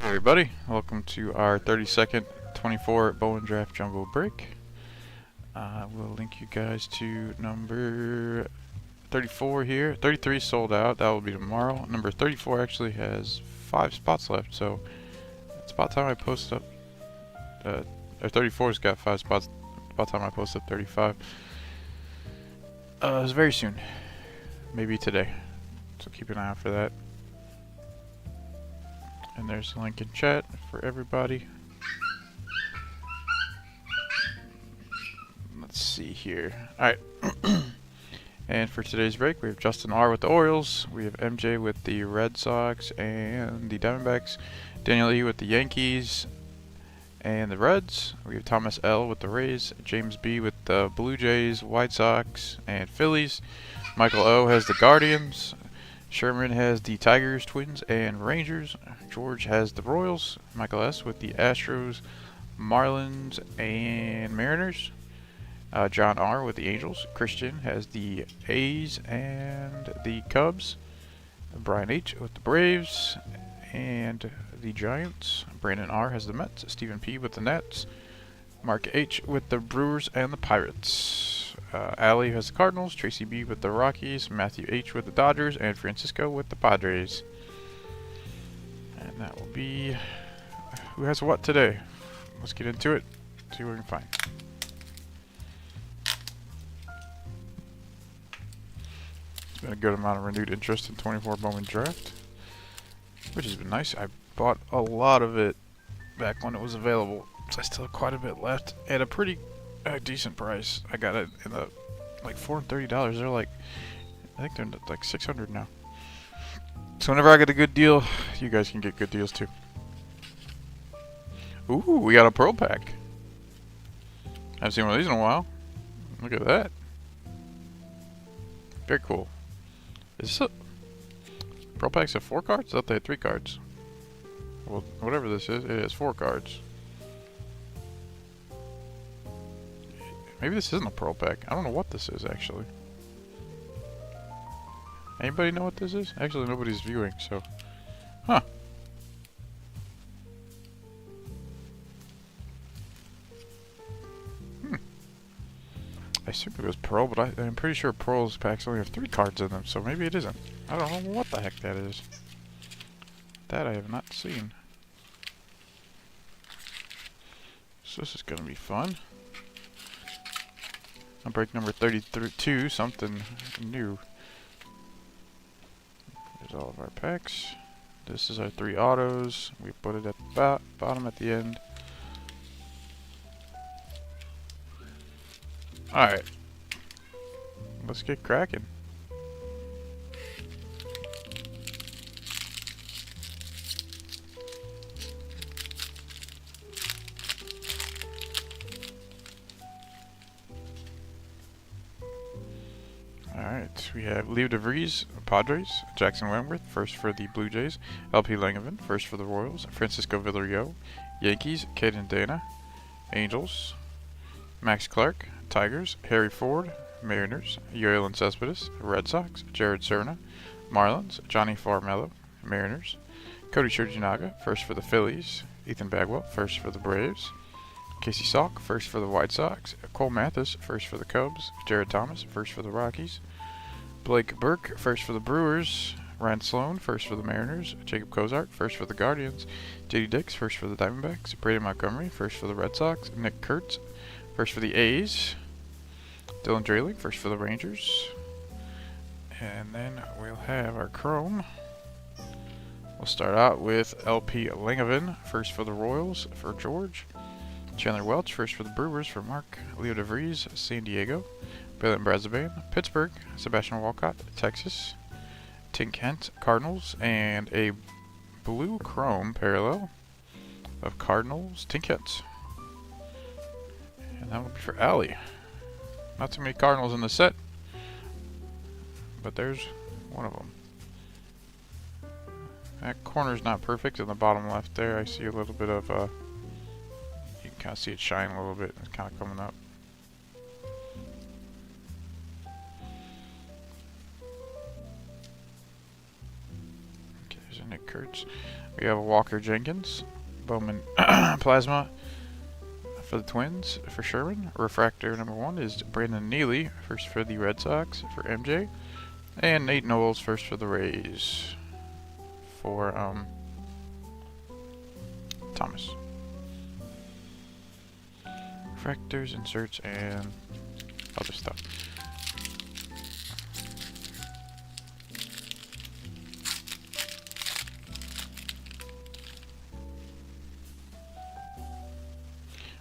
Everybody, welcome to our 30-second 24 Bowman Draft Jumbo break. We'll link you guys to number 34 here. 33 sold out, that will be tomorrow. Number 34 actually has 5 spots left, so it's about time I post up. Or 34's got 5 spots, about time I post up 35. It's very soon, maybe today, so keep an eye out for that. And there's a link in chat for everybody. Let's see here. Alright. And for today's break, we have Justin R. with the Orioles. We have MJ with the Red Sox and the Diamondbacks. Daniel E. with the Yankees and the Reds. We have Thomas L. with the Rays. James B. with the Blue Jays, White Sox, and Phillies. Michael O. has the Guardians. Sherman has the Tigers, Twins, and Rangers. George has the Royals. Michael S. with the Astros, Marlins, and Mariners. John R. with the Angels. Christian has the A's and the Cubs. Brian H. with the Braves and the Giants. Brandon R. has the Mets. Stephen P. with the Nets. Mark H. with the Brewers and the Pirates. Allie has the Cardinals. Tracy B. with the Rockies. Matthew H. with the Dodgers. And Francisco with the Padres. And that will be who has what today. Let's get into it. See what we can find. It's been a good amount of renewed interest in 24 Bowman Draft, which has been nice. I bought a lot of it back when it was available, so I still have quite a bit left at a pretty decent price. I got it in the like $430. They're like, I think they're like $600 now. So whenever I get a good deal, you guys can get good deals too. Ooh, we got a Pearl Pack. I haven't seen one of these in a while. Look at that. Very cool. Is this a Pearl Packs have 4 cards? I thought they had 3 cards. Well, whatever this is, it has 4 cards. Maybe this isn't a Pearl Pack. I don't know what this is, actually. Anybody know what this is? Actually, nobody's viewing, so... Huh. I assumed it was Pearl, but I'm pretty sure Pearl's packs only have 3 cards in them, so maybe it isn't. I don't know what the heck that is. That I have not seen. So this is going to be fun. On break number 32, something new. There's all of our packs. This is our 3 autos. We put it at the bottom at the end. Alright. Let's get cracking. Alright, we have Leo DeVries, Padres, Jackson Wentworth, first for the Blue Jays, LP Langevin, first for the Royals, Francisco Villarreal, Yankees, Caden Dana, Angels, Max Clark, Tigers, Harry Ford, Mariners, Yoelin Cespedes, Red Sox, Jared Serna, Marlins, Johnny Farmello, Mariners, Cody Shurjinaga, first for the Phillies, Ethan Bagwell, first for the Braves, Casey Salk, first for the White Sox, Cole Mathis, first for the Cubs, Jared Thomas, first for the Rockies, Blake Burke, first for the Brewers, Ryan Sloan, first for the Mariners, Jacob Cozart, first for the Guardians, JD Dix, first for the Diamondbacks, Brady Montgomery, first for the Red Sox, Nick Kurtz, first for the A's, Dylan Drayling, first for the Rangers, and then we'll have our Chrome. We'll start out with LP Langevin, first for the Royals for George, Chandler Welch, first for the Brewers for Mark, Leo DeVries, San Diego, Billy Brazaban, Pittsburgh, Sebastian Walcott, Texas, Tink Kent, Cardinals, and a blue Chrome parallel of Cardinals, Tink Kent. And that will be for Allie. Not too many Cardinals in the set, but there's one of them. That corner's not perfect in the bottom left there. I see a little bit of, you can kind of see it shine a little bit. It's kind of coming up. Okay, there's a Nick Kurtz. We have Walker Jenkins, Bowman Plasma for the Twins for Sherman. Refractor number 1 is Brandon Neely, first for the Red Sox for MJ. And Nate Knowles, first for the Rays for Thomas. Refractors, inserts, and other stuff.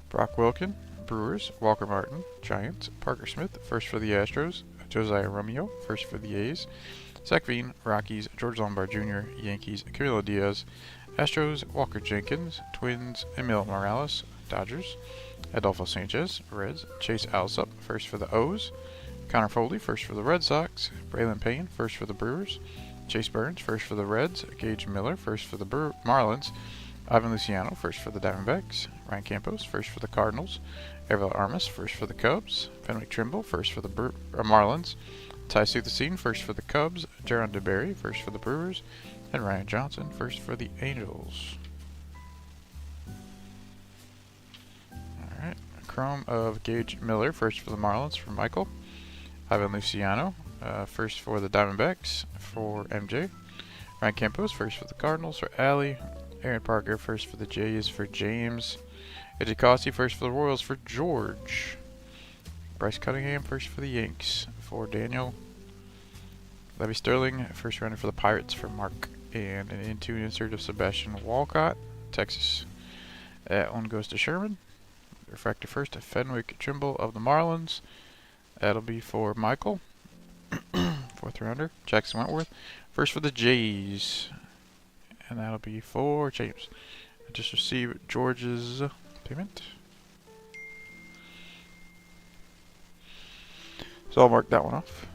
Brock Wilkin, Brewers. Walker Martin, Giants. Parker Smith, first for the Astros. Josiah Romeo, first for the A's. Zach Veen, Rockies. George Lombard Jr., Yankees. Camilo Diaz, Astros. Walker Jenkins, Twins. Emil Morales, Dodgers. Adolfo Sanchez, Reds. Chase Alsop, first for the O's. Connor Foley, first for the Red Sox. Braylon Payne, first for the Brewers. Chase Burns, first for the Reds. Gage Miller, first for the Marlins. Ivan Luciano, first for the Diamondbacks. Ryan Campos, first for the Cardinals. Everett Armas, first for the Cubs. Fenwick Trimble, first for the Marlins. Ty Suthasine, first for the Cubs. Jaron DeBerry, first for the Brewers. And Ryan Johnson, first for the Angels. Alright, Chrome of Gage Miller, first for the Marlins for Michael. Ivan Luciano, first for the Diamondbacks for MJ. Ryan Campos, first for the Cardinals for Allie. Aaron Parker, first for the Jays for James. AJ Cossie, first for the Royals for George. Bryce Cunningham, first for the Yanks for Daniel. Levy Sterling, first rounder for the Pirates for Mark. And an into insert of Sebastian Walcott, Texas. That one goes to Sherman. Refractor first to Fenwick Trimble of the Marlins. That'll be for Michael. 4th rounder. Jackson Wentworth, first for the Jays. And that'll be for James. I just received George's payment. So I'll mark that one off.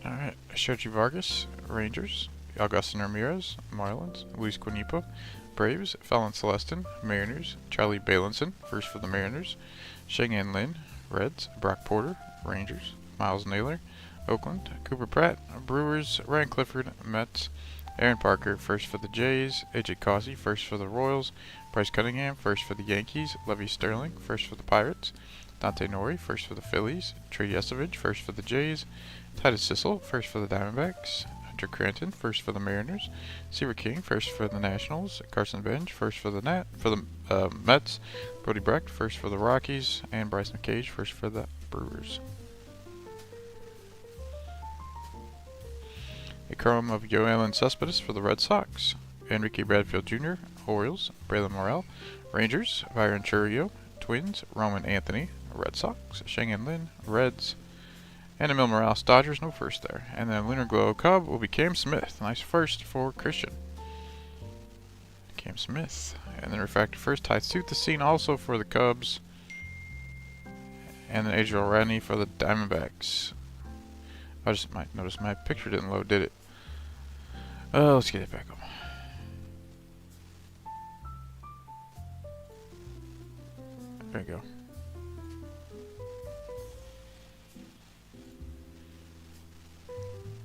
Alright, Sergio Vargas, Rangers. Augustin Ramirez, Marlins. Luis Quinipo, Braves. Fallon Celestin, Mariners. Charlie Balinson, first for the Mariners. Sheng-An Lin, Reds. Brock Porter, Rangers. Miles Naylor, Oakland. Cooper Pratt, Brewers. Ryan Clifford, Mets. Aaron Parker, first for the Jays. AJ Cossie, first for the Royals. Bryce Cunningham, first for the Yankees. Levy Sterling, first for the Pirates. Dante Nori, first for the Phillies. Trey Yesovich, first for the Jays. Titus Sissel, first for the Diamondbacks. Hunter Cranton, first for the Mariners. Seaver King, first for the Nationals. Carson Bench, first for the Mets. Brody Brecht, first for the Rockies. And Bryce McCage, first for the Brewers. A chrome of Yoelan Cespedes for the Red Sox. Enrique Bradfield Jr., Orioles. Braylon Morrell, Rangers. Byron Churio, Twins. Roman Anthony, Red Sox. Sheng-An Lin, Reds. And Emil Morales, Dodgers, no first there. And then Lunar Glow Cub will be Cam Smith. Nice first for Christian. Cam Smith. And then Refractor first, Ty Suthasine also for the Cubs. And then Adriel Rennie for the Diamondbacks. I just might notice my picture didn't load, did it? Let's get it back on. There you go.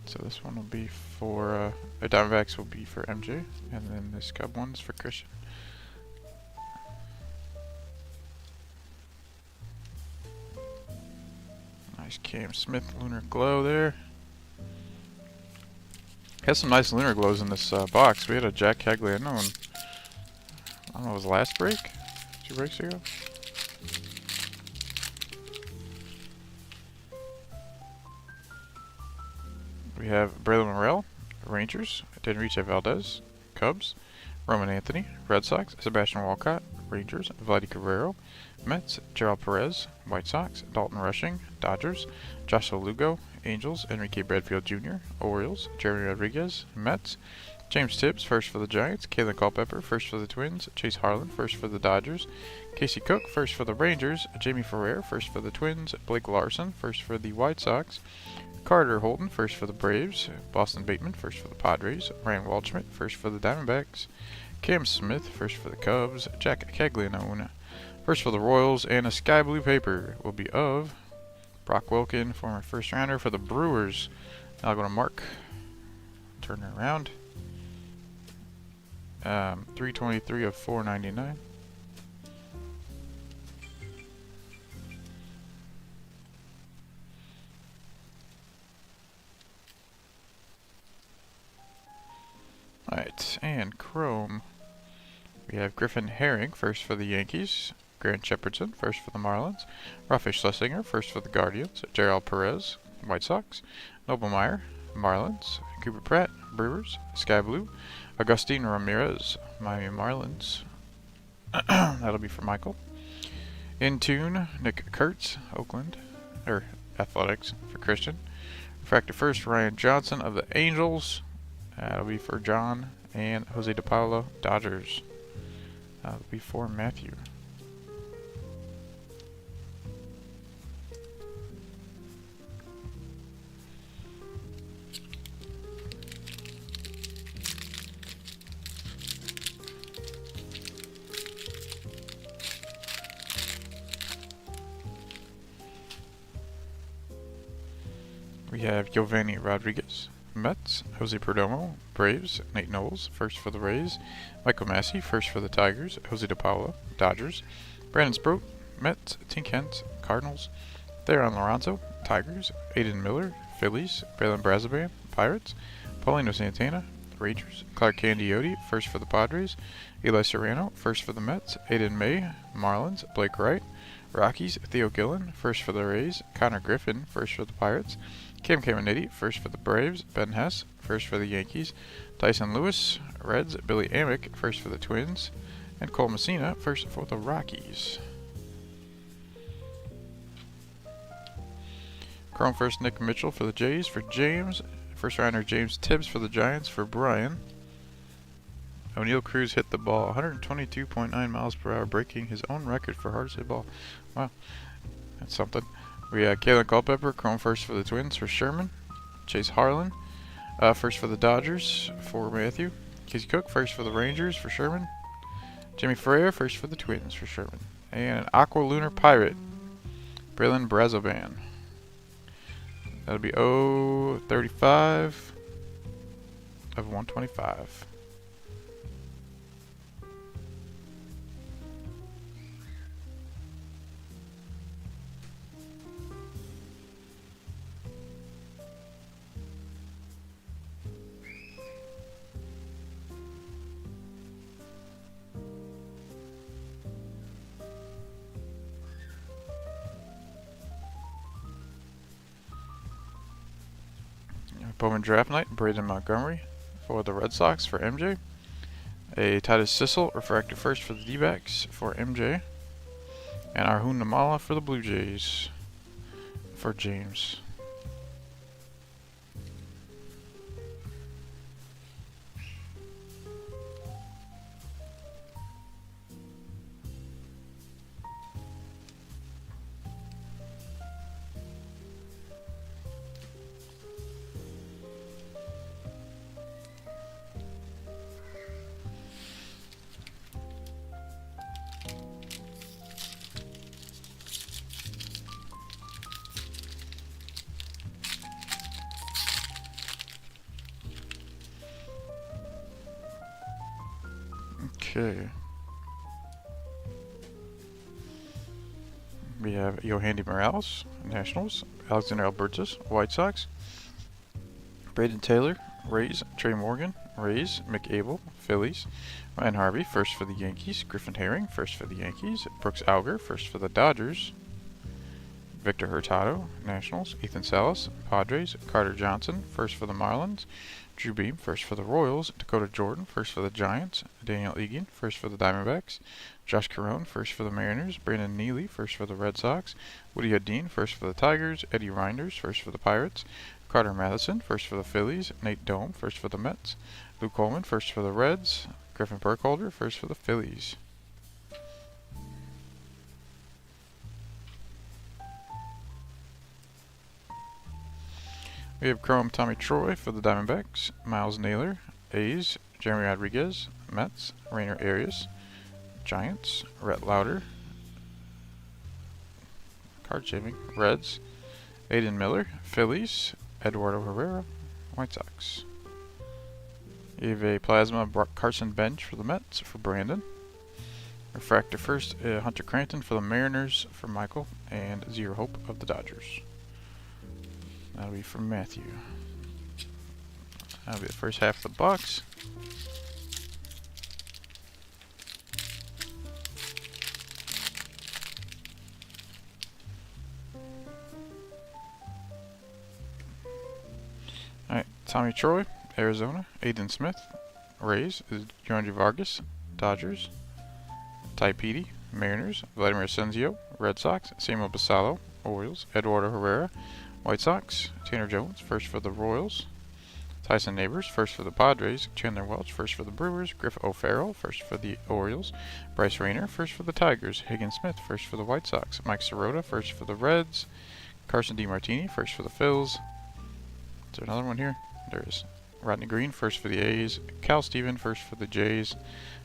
So this one will be for, the Diamondbacks will be for MJ, and then this Cub one's for Christian. Nice Cam Smith Lunar Glow there. Has some nice Lunar Glows in this box. We had a Jack Cagliano, I don't know, it was last break? 2 breaks ago? We have Braylon Morrell, Rangers. Enrique Valdez, Cubs. Roman Anthony. Red Sox, Sebastian Walcott. Rangers, Vladdy Guerrero. Mets, Gerald Perez. White Sox, Dalton Rushing. Dodgers, Joshua Lugo. Angels, Enrique Bradfield Jr. Orioles, Jeremy Rodriguez. Mets, James Tibbs, first for the Giants. Kalen Culpepper, first for the Twins. Chase Harlan, first for the Dodgers. Casey Cook, first for the Rangers. Jamie Ferrer, first for the Twins. Blake Larson, first for the White Sox. Carter Holton, first for the Braves. Boston Bateman, first for the Padres. Ryan Waldschmidt, first for the Diamondbacks. Cam Smith, first for the Cubs. Jack Caglianone, first for the Royals. And a sky blue paper will be of Brock Wilken, former first rounder for the Brewers. Now I'll go to Mark. Turn it around. 323 of 499. Alright, and Chrome. We have Griffin Herring, first for the Yankees. Grant Shepherdson, first for the Marlins. Rafael Schlesinger, first for the Guardians. Gerald Perez, White Sox. Noblemeyer, Marlins. Cooper Pratt, Brewers. Sky Blue. Agustin Ramirez, Miami Marlins. That'll be for Michael. In Tune, Nick Kurtz, Oakland. Athletics for Christian. Refractor first, Ryan Johnson of the Angels. That'll be for John. And Jose DePaulo, Dodgers. That'll be for Matthew. We have Giovanni Rodriguez, Mets. Jose Perdomo, Braves. Nate Knowles, first for the Rays. Michael Massey, first for the Tigers. Jose DePaulo, Dodgers. Brandon Sproat, Mets. Tink Hence, Cardinals. Theron Lorenzo, Tigers. Aiden Miller, Phillies. Braylon Brazaban, Pirates. Paulino Santana, Rangers. Clark Candioti, first for the Padres. Eli Serrano, first for the Mets. Aiden May, Marlins. Blake Wright, Rockies. Theo Gillen, first for the Rays. Connor Griffin, first for the Pirates. Cam Caminiti, first for the Braves. Ben Hess, first for the Yankees. Tyson Lewis, Reds. Billy Amick, first for the Twins. And Cole Messina, first for the Rockies. Chrome first, Nick Mitchell for the Jays. For James, first rounder James Tibbs for the Giants. For Brian, O'Neal Cruz hit the ball 122.9 miles per hour, breaking his own record for hardest hit ball. Wow, that's something. We have Kalen Culpepper, Chrome first for the Twins. For Sherman, Chase Harlan, first for the Dodgers. For Matthew, Casey Cook, first for the Rangers. For Sherman, Jimmy Ferrer, first for the Twins. For Sherman, and an Aqua Lunar Pirate, Braylon Brazoban. That'll be 035 of 125. Bowman Draft Night, Braden Montgomery for the Red Sox. For MJ, a Titus Sissel, refractor first for the D-backs. For MJ, and Arjun Namala for the Blue Jays. For James. Okay. We have Yohandy Morales, Nationals. Alexander Albertus, White Sox. Braden Taylor, Rays. Trey Morgan, Rays. Mick Abel, Phillies. Ryan Harvey, first for the Yankees. Griffin Herring, first for the Yankees. Brooks Auger, first for the Dodgers. Victor Hurtado, Nationals. Ethan Salas, Padres. Carter Johnson, first for the Marlins. Drew Beam, first for the Royals. Dakota Jordan, first for the Giants. Daniel Egan, first for the Diamondbacks. Josh Carone, first for the Mariners. Brandon Neely, first for the Red Sox. Woody Hadeen, first for the Tigers. Eddie Reinders, first for the Pirates. Carter Matheson, first for the Phillies. Nate Dome, first for the Mets. Luke Coleman, first for the Reds. Griffin Burkholder, first for the Phillies. We have Chrome Tommy Troy for the Diamondbacks, Miles Naylor, A's, Jeremy Rodriguez, Mets, Rainer Arias, Giants, Rhett Lauder, card shaving, Reds, Aiden Miller, Phillies, Eduardo Herrera, White Sox. You have a Plasma Carson Bench for the Mets for Brandon. Refractor first, Hunter Cranton for the Mariners for Michael, and Zero Hope of the Dodgers. That'll be from Matthew. That'll be the first half of the box. Alright, Tommy Troy, Arizona. Aiden Smith, Rays. Jorge Vargas, Dodgers. Ty Petey, Mariners. Vladimir Asensio, Red Sox. Samuel Basallo, Orioles. Eduardo Herrera, White Sox. Tanner Jones, first for the Royals. Tyson Neighbors, first for the Padres. Chandler Welch, first for the Brewers. Griff O'Farrell, first for the Orioles. Bryce Rayner, first for the Tigers. Higgins Smith, first for the White Sox. Mike Sirota, first for the Reds. Carson DiMartini, first for the Phils. Is there another one here? There is. Rodney Green, first for the A's. Cal Steven, first for the Jays.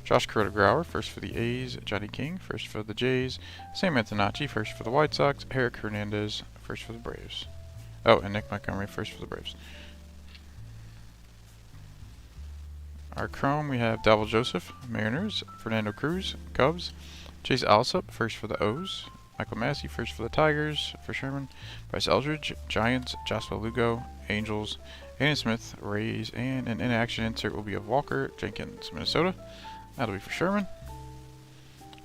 Josh Kuroda-Grauer, first for the A's. Johnny King, first for the Jays. Sam Antonacci, first for the White Sox. Eric Hernandez, first for the Braves. Oh, and Nick Montgomery, first for the Braves. Our Chrome, we have Davil Joseph, Mariners. Fernando Cruz, Cubs. Chase Alsop, first for the O's. Michael Massey, first for the Tigers, for Sherman. Bryce Eldridge, Giants. Joshua Lugo, Angels. Aiden Smith, Rays. And an inaction insert will be of Walker Jenkins, Minnesota. That'll be for Sherman.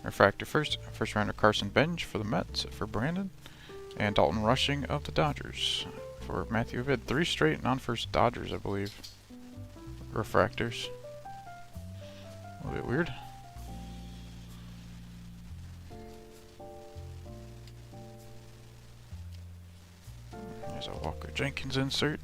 Refractor first rounder Carson Bench for the Mets, for Brandon. And Dalton Rushing of the Dodgers for Matthew. We've had 3 straight non-first Dodgers, I believe. Refractors. A little bit weird. There's a Walker Jenkins insert.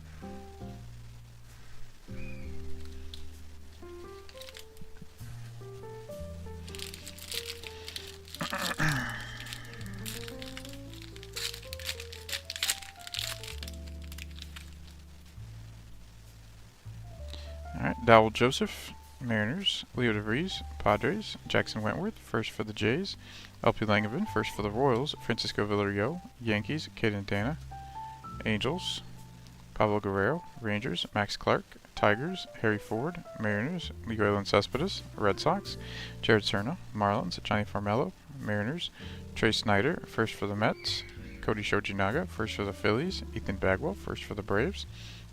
Alright, Davil Joseph, Mariners. Leo DeVries, Padres. Jackson Wentworth, first for the Jays. LP Langevin, first for the Royals. Francisco Villarreal, Yankees. Caden Dana, Angels. Pablo Guerrero, Rangers. Max Clark, Tigers. Harry Ford, Mariners. Miguel Cespedes, Red Sox. Jared Serna, Marlins. Johnny Farmello, Mariners. Trey Snyder, first for the Mets. Cody Shojinaga, first for the Phillies. Ethan Bagwell, first for the Braves.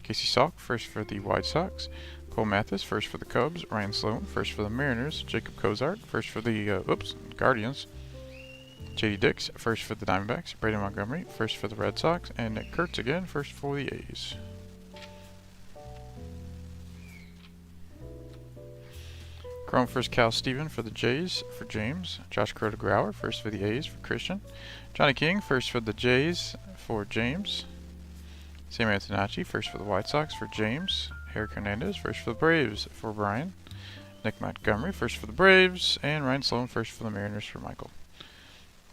Casey Salk, first for the White Sox. Cole Mathis, first for the Cubs. Ryan Sloan, first for the Mariners. Jacob Cozart, first for the Guardians. J.D. Dix, first for the Diamondbacks. Braden Montgomery, first for the Red Sox. And Nick Kurtz again, first for the A's. Chrome first Cal Steven for the Jays, for James. Josh Kuroda-Grauer, first for the A's, for Christian. Johnny King, first for the Jays, for James. Sam Antonacci, first for the White Sox, for James. Eric Hernandez, first for the Braves, for Brian. Nick Montgomery, first for the Braves. And Ryan Sloan, first for the Mariners, for Michael.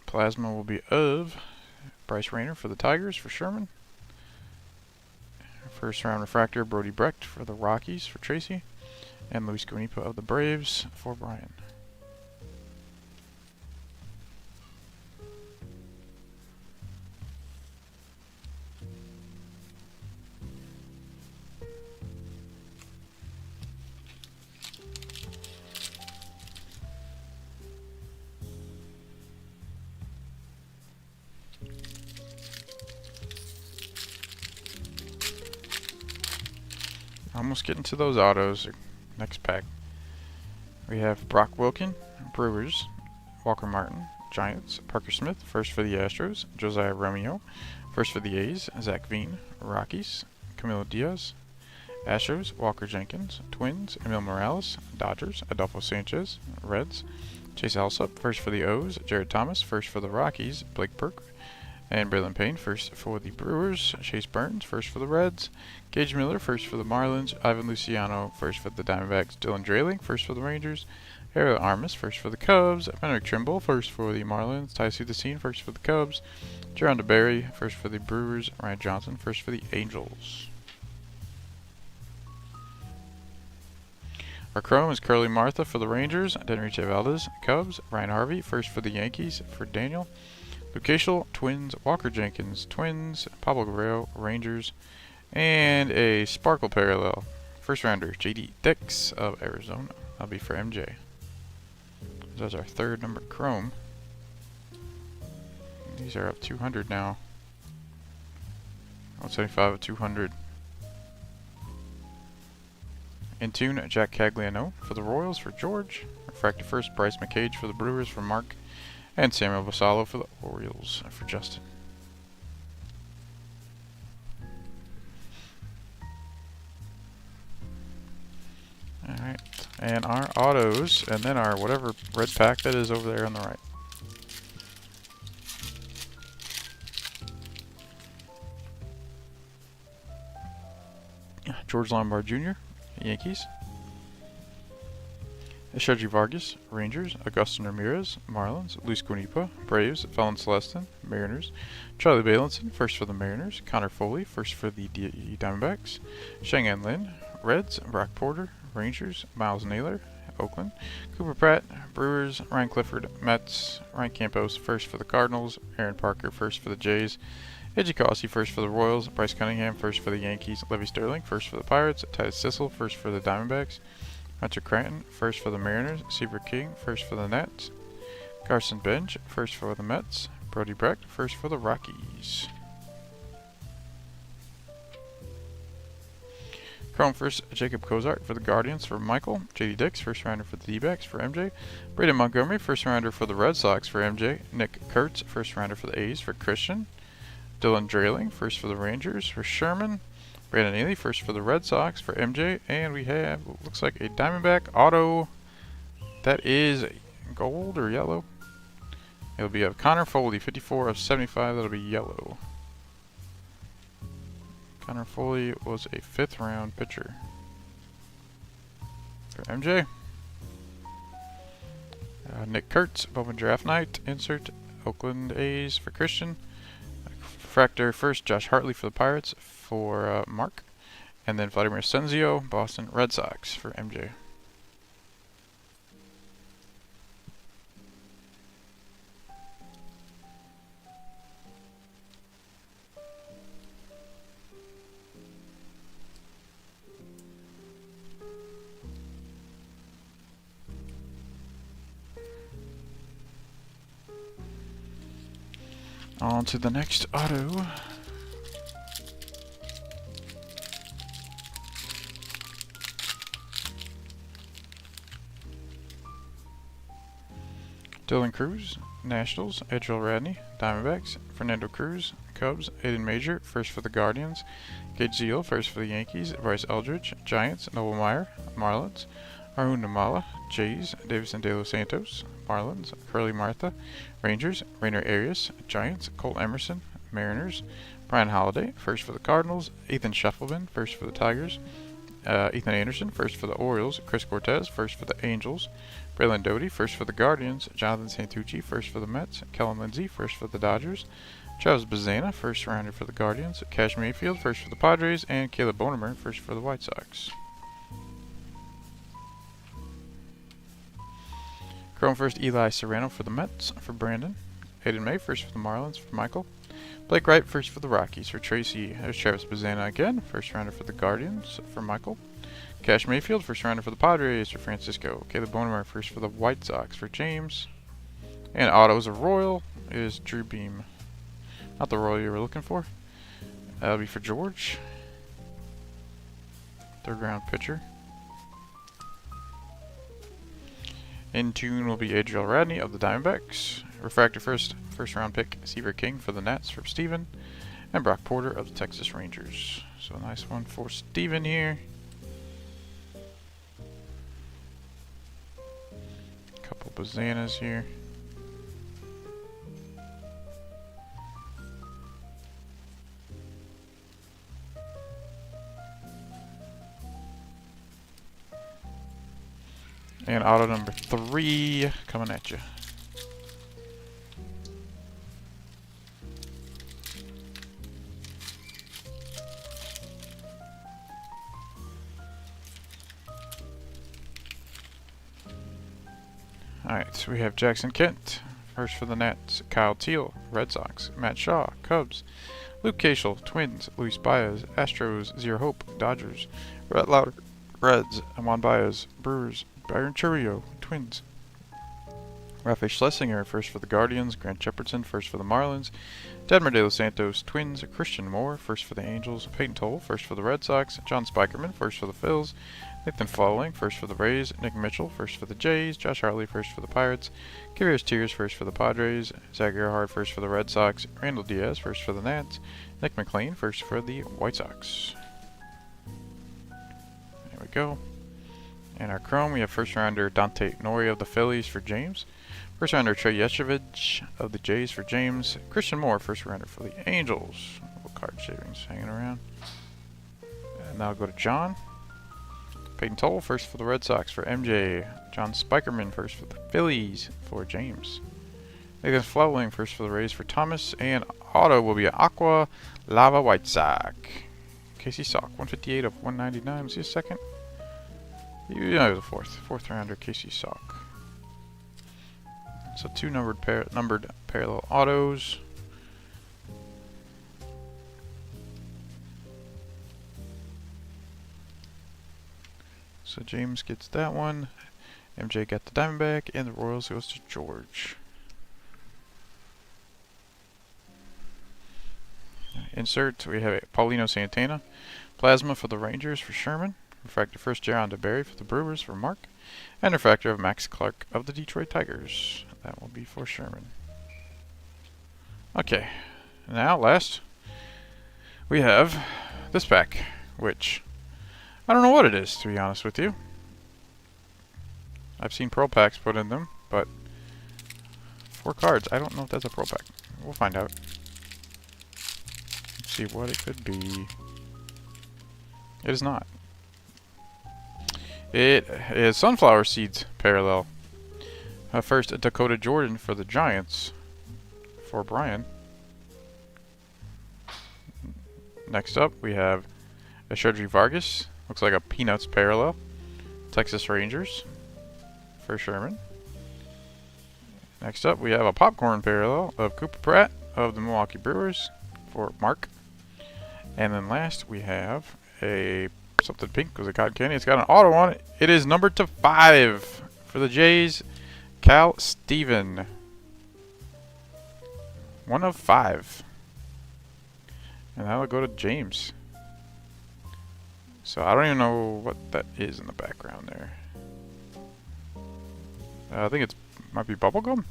Plasma will be of Bryce Rayner for the Tigers, for Sherman. First round refractor, Brody Brecht for the Rockies, for Tracy. And Luis Guanipa of the Braves, for Brian. Almost getting to those autos. Next pack. We have Brock Wilken, Brewers. Walker Martin, Giants. Parker Smith, first for the Astros. Josiah Romeo, first for the A's. Zach Veen, Rockies. Camilo Diaz. Astros, Walker Jenkins. Twins, Emil Morales. Dodgers, Adolfo Sanchez. Reds, Chase Alsop, first for the O's. Jared Thomas, first for the Rockies. Blake Burke and Braylon Payne, first for the Brewers. Chase Burns, first for the Reds. Gage Miller, first for the Marlins. Ivan Luciano, first for the Diamondbacks. Dylan Drayling, first for the Rangers. Ariel Armas, first for the Cubs. Benedict Trimble, first for the Marlins. Ty Sudassine, first for the Cubs. Jerron DeBerry, first for the Brewers. Ryan Johnson, first for the Angels. Our Chrome is Curly Martha for the Rangers. Denriche Valdez, Cubs. Ryan Harvey, first for the Yankees, for Daniel. Lucasial, Twins. Walker Jenkins, Twins. Pablo Guerrero, Rangers. And a Sparkle Parallel. First rounder, J.D. Dix of Arizona. That'll be for MJ. That's our third number Chrome. These are up 200 now. 175 of 200. In tune, Jack Cagliano for the Royals for George. Refractor first, Bryce McCage for the Brewers for Mark. And Samuel Basallo for the Orioles for Justin. Alright, and our autos, and then our whatever red pack that is over there on the right. George Lombard Jr., Yankees. Shoji Vargas, Rangers. Augustin Ramirez, Marlins. Luis Guanipa, Braves. Felon Celestin, Mariners. Charlie Balinson, first for the Mariners. Connor Foley, first for the Diamondbacks. Shang-An Lin, Reds. Brock Porter, Rangers. Miles Naylor, Oakland. Cooper Pratt, Brewers. Ryan Clifford, Mets. Ryan Campos, first for the Cardinals. Aaron Parker, first for the Jays. Edgy Cossie, first for the Royals. Bryce Cunningham, first for the Yankees. Levy Sterling, first for the Pirates. Titus Sissel, first for the Diamondbacks. Hunter Cranton, first for the Mariners. Seaver King, first for the Nats. Carson Bench, first for the Mets. Brody Brecht, first for the Rockies. Chrome first, Jacob Cozart for the Guardians for Michael. J.D. Dix, first rounder for the D-backs for MJ. Braden Montgomery, first rounder for the Red Sox for MJ. Nick Kurtz, first rounder for the A's for Christian. Dylan Drayling, first for the Rangers for Sherman. Brandon Neely, first for the Red Sox for MJ. And we have, looks like a Diamondback auto. That is gold or yellow. It'll be a Connor Foley, 54 of 75. That'll be yellow. Connor Foley was a 5th round pitcher for MJ. Nick Kurtz, Bowman Draft Night, insert. Oakland A's for Christian. Refractor first, Josh Hartley for the Pirates for Mark. And then Vladimir Senzio, Boston Red Sox for MJ. On to the next auto. Dylan Cruz, Nationals. Edgell Radney, Diamondbacks. Fernando Cruz, Cubs. Aiden Major, first for the Guardians. Gage Zeal, first for the Yankees. Bryce Eldridge, Giants. Noble Meyer, Marlins. Arun Namala, Jays. Davison De Los Santos, Marlins. Curly Martha, Rangers. Rainer Arias, Giants. Colt Emerson, Mariners. Brian Holiday, first for the Cardinals. Ethan Scheffelman, first for the Tigers. Ethan Anderson, first for the Orioles. Chris Cortez, first for the Angels. Braylon Doty, first for the Guardians. Jonathan Santucci, first for the Mets. Kellen Lindsey, first for the Dodgers. Travis Bazana, first rounder for the Guardians. Cash Mayfield, first for the Padres. And Caleb Bonemer, first for the White Sox. Chrome first, Eli Serrano for the Mets for Brandon. Hayden May, first for the Marlins for Michael. Blake Wright, first for the Rockies for Tracy. There's Travis Bazana again, first rounder for the Guardians for Michael. Cash Mayfield, first rounder for the Padres for Francisco. Caleb Bonemer, first for the White Sox for James. And autos of Royal is Drew Beam. Not the Royal you were looking for. That'll be for George. 3rd round pitcher. In tune will be Adriel Radney of the Diamondbacks. Refractor first round pick, Seaver King for the Nats from Steven. And Brock Porter of the Texas Rangers. So a nice one for Steven here. couple Bazanas here. And auto number 3 coming at you. Alright, so we have Jackson Kent, first for the Nats, Kyle Teal, Red Sox, Matt Shaw, Cubs, Luke Cashel, Twins, Luis Baez, Astros, Zero Hope, Dodgers, Rhett Lauder, Reds, Juan Baez, Brewers, Byron Chourio, Twins, Rafael Schlesinger, first for the Guardians, Grant Shepardson, first for the Marlins, Dedmer De Los Santos, Twins, Christian Moore, first for the Angels, Peyton Toll, first for the Red Sox, John Spikerman, first for the Phils, Nathan Fowling, first for the Rays, Nick Mitchell, first for the Jays, Josh Hartley, first for the Pirates, Kyrgios Tears, first for the Padres, Zach Earhart, first for the Red Sox, Randall Diaz, first for the Nats, Nick McLean, first for the White Sox. There we go. In our Chrome, we have first rounder Dante Nori of the Phillies for James, first rounder Trey Yeshevich of the Jays for James, Christian Moore, first rounder for the Angels. Little card shavings hanging around. And now I'll go to John. Peyton Toll, first for the Red Sox for MJ. John Spikerman, first for the Phillies for James. Nathan Fowling, first for the Rays for Thomas. And auto will be an Aqua Lava White Sox. Casey Sock, 158 of 199. Was he a second? Yeah, he was a fourth rounder, Casey Sock. So 2 numbered parallel autos. So James gets that one. MJ got the Diamondback, and the Royals goes to George. Insert, we have Paulino Santana. Plasma for the Rangers for Sherman. Refractor first Jaron DeBerry for the Brewers for Mark. And refractor of Max Clark of the Detroit Tigers. That will be for Sherman. Okay, now last we have this pack, which I don't know what it is, to be honest with you. I've seen Pro Packs put in them, but 4 cards, I don't know if that's a Pro Pack. We'll find out. Let's see what it could be. It is not. It is Sunflower Seeds parallel. First, Dakota Jordan for the Giants for Brian. Next up, we have Ashadri Vargas. Looks like a Peanuts parallel. Texas Rangers for Sherman. Next up, we have a Popcorn parallel of Cooper Pratt of the Milwaukee Brewers for Mark. And then last, we have a something pink with a cotton candy. It's got an auto on it. It is numbered to 5 for the Jays. Cal Steven. 1 of 5. And that'll go to James. So I don't even know what that is in the background there. I think it might be bubblegum.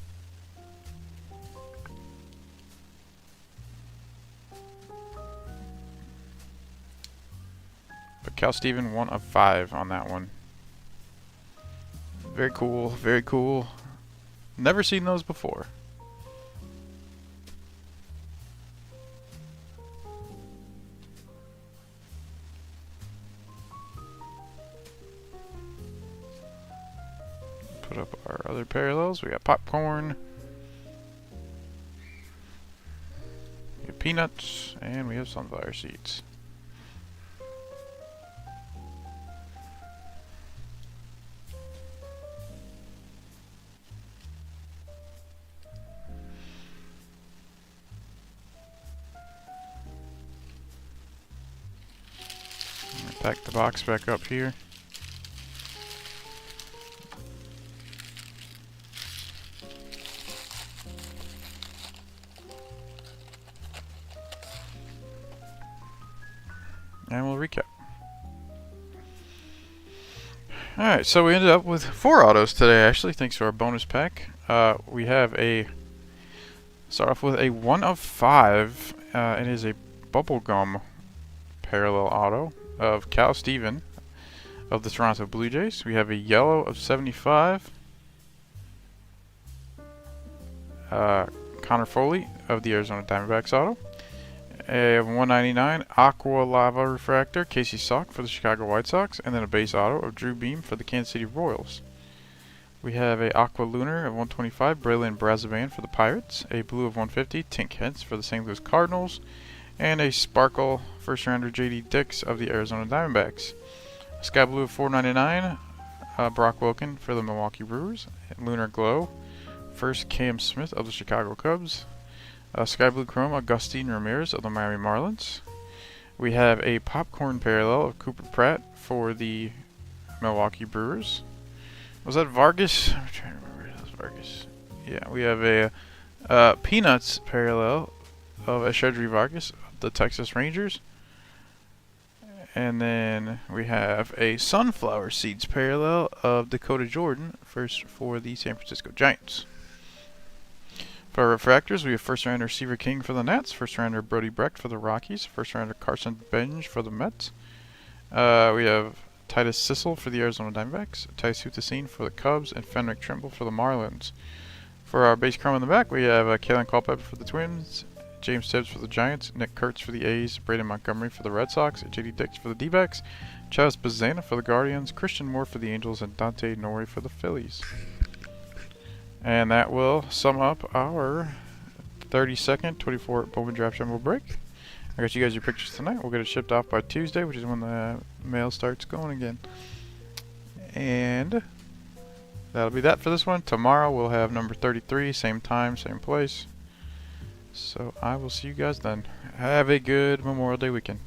But Cal Steven, 1 of 5 on that one. Very cool, very cool. Never seen those before. Put up our other parallels. We got Popcorn. We have Peanuts, and we have Sunflower Seeds. Pack the box back up here. And we'll recap. Alright, so we ended up with 4 autos today, actually, thanks to our bonus pack. We have start off with a 1 of 5. It is a bubblegum parallel auto of Cal Steven of the Toronto Blue Jays. We have a yellow of 75. Connor Foley of the Arizona Diamondbacks auto. A 199 Aqua Lava Refractor, Casey Salk for the Chicago White Sox, and then a base auto of Drew Beam for the Kansas City Royals. We have a Aqua Lunar of 125, Braylon Brazovan for the Pirates, a blue of 150, Tink Hence for the St. Louis Cardinals, and a Sparkle first rounder JD Dix of the Arizona Diamondbacks. Sky Blue of 499, Brock Wilken for the Milwaukee Brewers, Lunar Glow, first Cam Smith of the Chicago Cubs, Sky Blue Chrome, Agustin Ramirez of the Miami Marlins. We have a Popcorn Parallel of Cooper Pratt for the Milwaukee Brewers. Was that Vargas? I'm trying to remember. That was Vargas. Yeah, we have a Peanuts Parallel of Eshedri Vargas of the Texas Rangers. And then we have a Sunflower Seeds Parallel of Dakota Jordan, first for the San Francisco Giants. For our refractors, we have first rounder Seaver King for the Nats, first rounder Brody Brecht for the Rockies, first rounder Carson Benj for the Mets. We have Titus Sissel for the Arizona Diamondbacks, Titus Hutacine for the Cubs, and Fenric Trimble for the Marlins. For our base chrome in the back, we have Kalen Culpepper for the Twins, James Tibbs for the Giants, Nick Kurtz for the A's, Braden Montgomery for the Red Sox, JD Dix for the D-backs, Travis Bazana for the Guardians, Christian Moore for the Angels, and Dante Nori for the Phillies. And that will sum up our 32nd 24 Bowman Draft Jumbo break. I got you guys your pictures tonight. We'll get it shipped off by Tuesday, which is when the mail starts going again. And that'll be that for this one. Tomorrow we'll have number 33, same time, same place. So I will see you guys then. Have a good Memorial Day weekend.